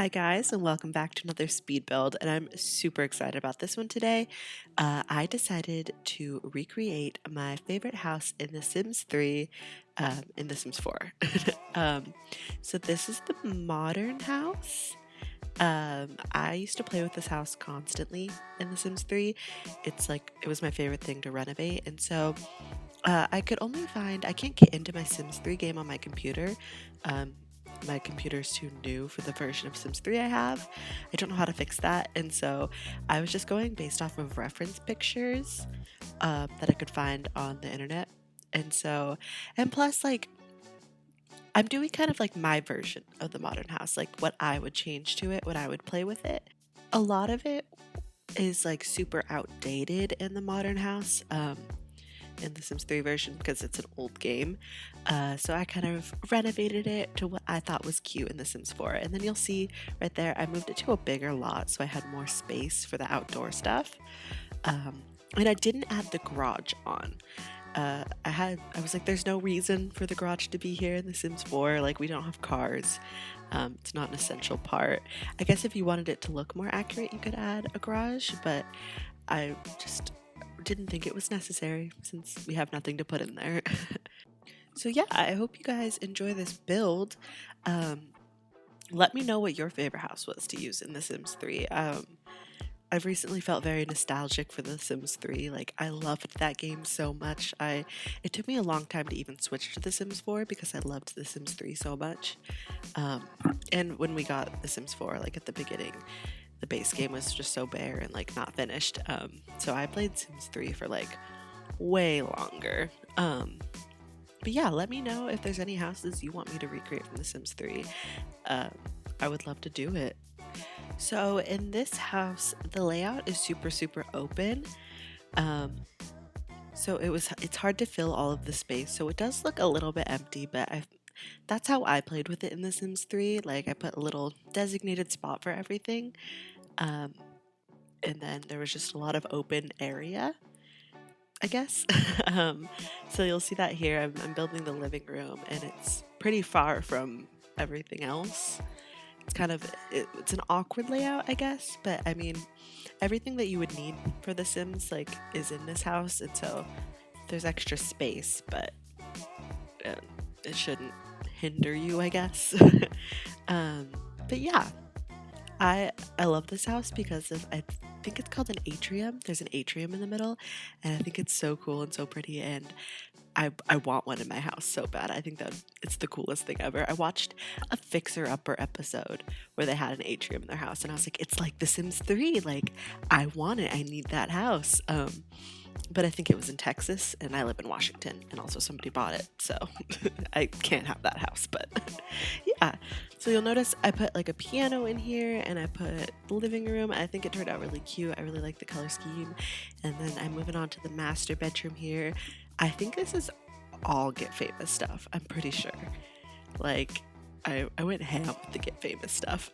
Hi guys, and welcome back to another speed build, and I'm super excited about this one today. I decided to recreate my favorite house in The Sims 3 in The Sims 4. um, so this is the modern house. I used to play with this house constantly in The Sims 3. It was my favorite thing to renovate, and so I can't get into my Sims 3 game on my computer. Um, my computer's too new for the version of Sims 3 I have. I don't know how to fix that, and so I was just going based off of reference pictures that I could find on the internet. And plus, I'm doing kind of like my version of the modern house, like what I would change to it, what I would play with it. A lot of it is like super outdated in the modern house. In the Sims 3 version because it's an old game. So I kind of renovated it to what I thought was cute in The Sims 4. And then you'll see right there, I moved it to a bigger lot so I had more space for the outdoor stuff. And I didn't add the garage on. I was like, there's no reason for the garage to be here in The Sims 4. Like, we don't have cars. It's not an essential part. I guess if you wanted it to look more accurate, you could add a garage, but I just didn't think it was necessary since we have nothing to put in there. So yeah, I hope you guys enjoy this build. Let me know what your favorite house was to use in The Sims 3. I've recently felt very nostalgic for The Sims 3. Like, I loved that game so much. It took me a long time to even switch to The Sims 4 because I loved The Sims 3 so much. And when we got The Sims 4, like at the beginning, the base game was just so bare and like not finished. So I played Sims 3 for like way longer. But yeah, let me know if there's any houses you want me to recreate from The Sims 3. I would love to do it. So in this house, the layout is super open. So it's hard to fill all of the space. So it does look a little bit empty, but that's how I played with it in The Sims 3. Like, I put a little designated spot for everything. Um, and then there was just a lot of open area, I guess. um, so you'll see that here. I'm building the living room, and it's pretty far from everything else. It's an awkward layout, I guess, but I mean, everything that you would need for The Sims like is in this house, and so there's extra space, but uh, it shouldn't hinder you, I guess. um, but yeah, I love this house because I think it's called an atrium. There's an atrium in the middle, and I think it's so cool and so pretty, and I want one in my house so bad. I think that it's the coolest thing ever. I watched a Fixer Upper episode where they had an atrium in their house, and I was like, it's like The Sims 3. Like, I want it. I need that house. But I think it was in Texas, and I live in Washington, and also somebody bought it, so I can't have that house. But yeah, so you'll notice I put like a piano in here, and I put the living room. I think it turned out really cute. I really like the color scheme. And then I'm moving on to the master bedroom here. I think this is all Get Famous stuff. I'm pretty sure. Like, I went ham with the Get Famous stuff.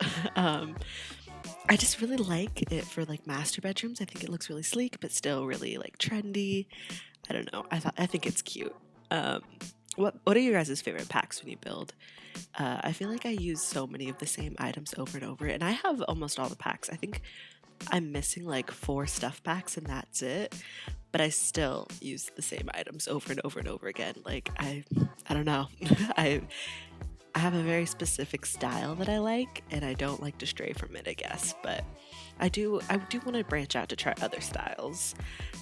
I just really like it for like master bedrooms. I think it looks really sleek, but still really like trendy. I don't know. I think it's cute. Um, what are your guys' favorite packs when you build? I feel like I use so many of the same items over and over, and I have almost all the packs. I think I'm missing like 4 stuff packs, and that's it. But I still use the same items over and over and over again. Like, I don't know. I have a very specific style that I like, and I don't like to stray from it, I guess. But I do want to branch out to try other styles.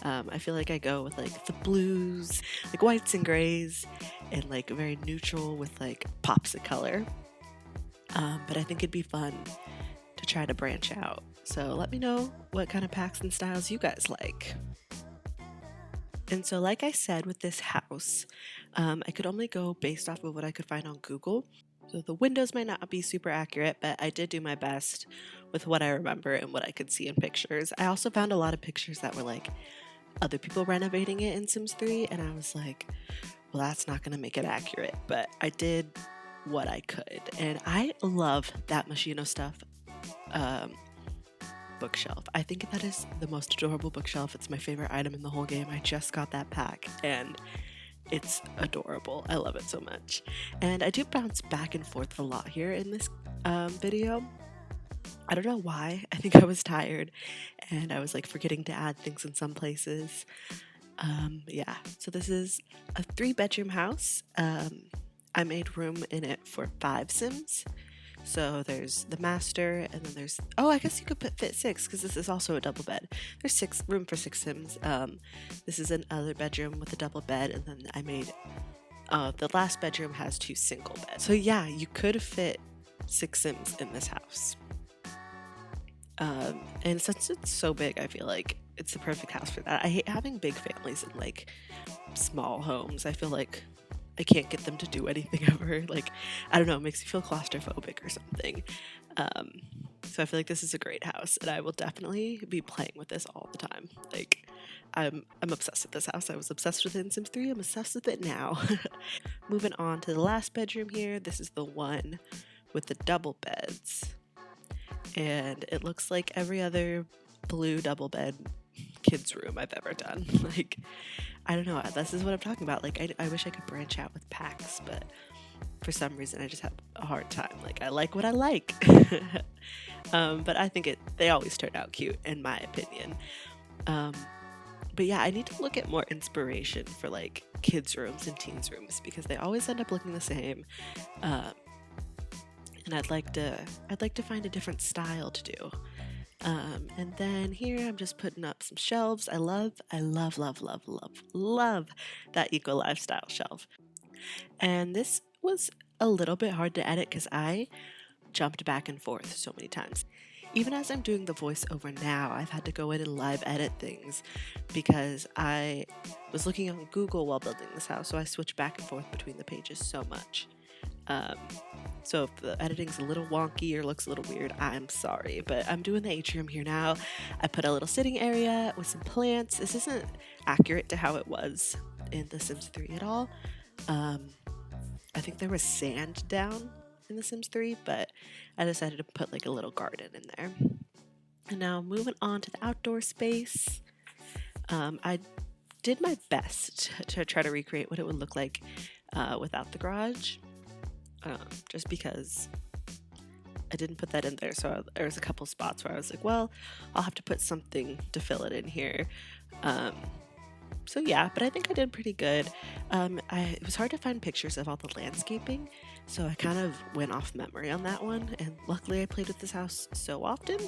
I feel like I go with like the blues, like whites and grays, and like very neutral with like pops of color. But I think it'd be fun to try to branch out. So let me know what kind of packs and styles you guys like. And so, like I said, with this house, I could only go based off of what I could find on Google. So the windows might not be super accurate, but I did do my best with what I remember and what I could see in pictures. I also found a lot of pictures that were like other people renovating it in Sims 3, and I was like, well, that's not going to make it accurate. But I did what I could, and I love that Machino stuff. Bookshelf. I think that is the most adorable bookshelf. It's my favorite item in the whole game. I just got that pack, and it's adorable. I love it so much. And I do bounce back and forth a lot here in this video. I don't know why. I think I was tired and I was like forgetting to add things in some places. Yeah, so this is a 3 bedroom house. I made room in it for 5 Sims. So there's the master, and then there's, oh, I guess you could fit 6 because this is also a double bed. There's room for 6 Sims. This is another bedroom with a double bed, and then I made the last bedroom has 2 single beds. So yeah, you could fit 6 Sims in this house. And since it's so big, I feel like it's the perfect house for that. I hate having big families in like small homes. I feel like I can't get them to do anything ever. Like, I don't know, it makes me feel claustrophobic or something. Um, so I feel like this is a great house, and I will definitely be playing with this all the time. Like, I'm obsessed with this house. I was obsessed with it in Sims 3. I'm obsessed with it now. Moving on to the last bedroom here. This is the one with the double beds, and it looks like every other blue double bed kids room I've ever done. Like, I don't know, this is what I'm talking about. Like, I wish I could branch out with packs, but for some reason I just have a hard time. Like, I like what I like. But I think they always turn out cute in my opinion. But yeah, I need to look at more inspiration for like kids rooms and teens rooms because they always end up looking the same. And I'd like to find a different style to do. And then here I'm just putting up some shelves. I love that eco lifestyle shelf. And this was a little bit hard to edit because I jumped back and forth so many times. Even as I'm doing the voiceover now, I've had to go in and live edit things because I was looking on Google while building this house, so I switched back and forth between the pages so much. So if the editing's a little wonky or looks a little weird, I'm sorry, but I'm doing the atrium here now. I put a little sitting area with some plants. This isn't accurate to how it was in The Sims 3 at all. I think there was sand down in The Sims 3, but I decided to put like a little garden in there. And now moving on to the outdoor space. I did my best to try to recreate what it would look like without the garage. Just because I didn't put that in there. So there was a couple spots where I was like, well, I'll have to put something to fill it in here. So yeah, but I think I did pretty good. It was hard to find pictures of all the landscaping, so I kind of went off memory on that one. And luckily I played with this house so often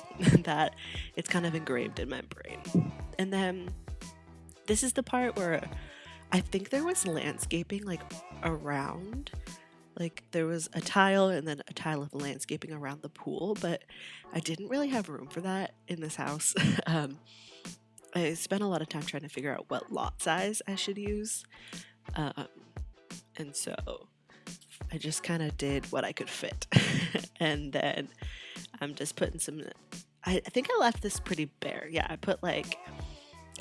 that it's kind of engraved in my brain. And then this is the part where I think there was landscaping like around. Like there was a tile and then a tile of landscaping around the pool, but I didn't really have room for that in this house. I spent a lot of time trying to figure out what lot size I should use. And so I just kind of did what I could fit. And then I'm just putting I think I left this pretty bare. Yeah, I put like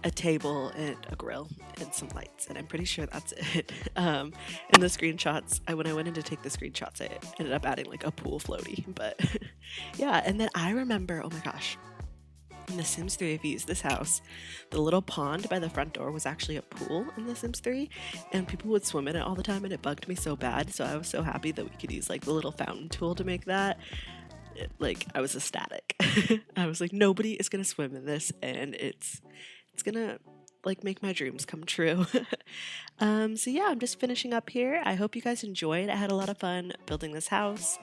a table and a grill and some lights, and I'm pretty sure that's it. In the screenshots, when I went in to take the screenshots, I ended up adding like a pool floaty, but yeah. And then I remember, oh my gosh, in The Sims 3, if you use this house, the little pond by the front door was actually a pool in The Sims 3, and people would swim in it all the time, and it bugged me so bad. So I was so happy that we could use like the little fountain tool to make that. Like I was ecstatic. I was like, nobody is gonna swim in this, and it's gonna like make my dreams come true. So yeah, I'm just finishing up here. I hope you guys enjoyed. I had a lot of fun building this house.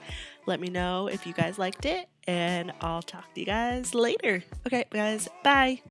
Let me know if you guys liked it, and I'll talk to you guys later. Okay, guys, bye.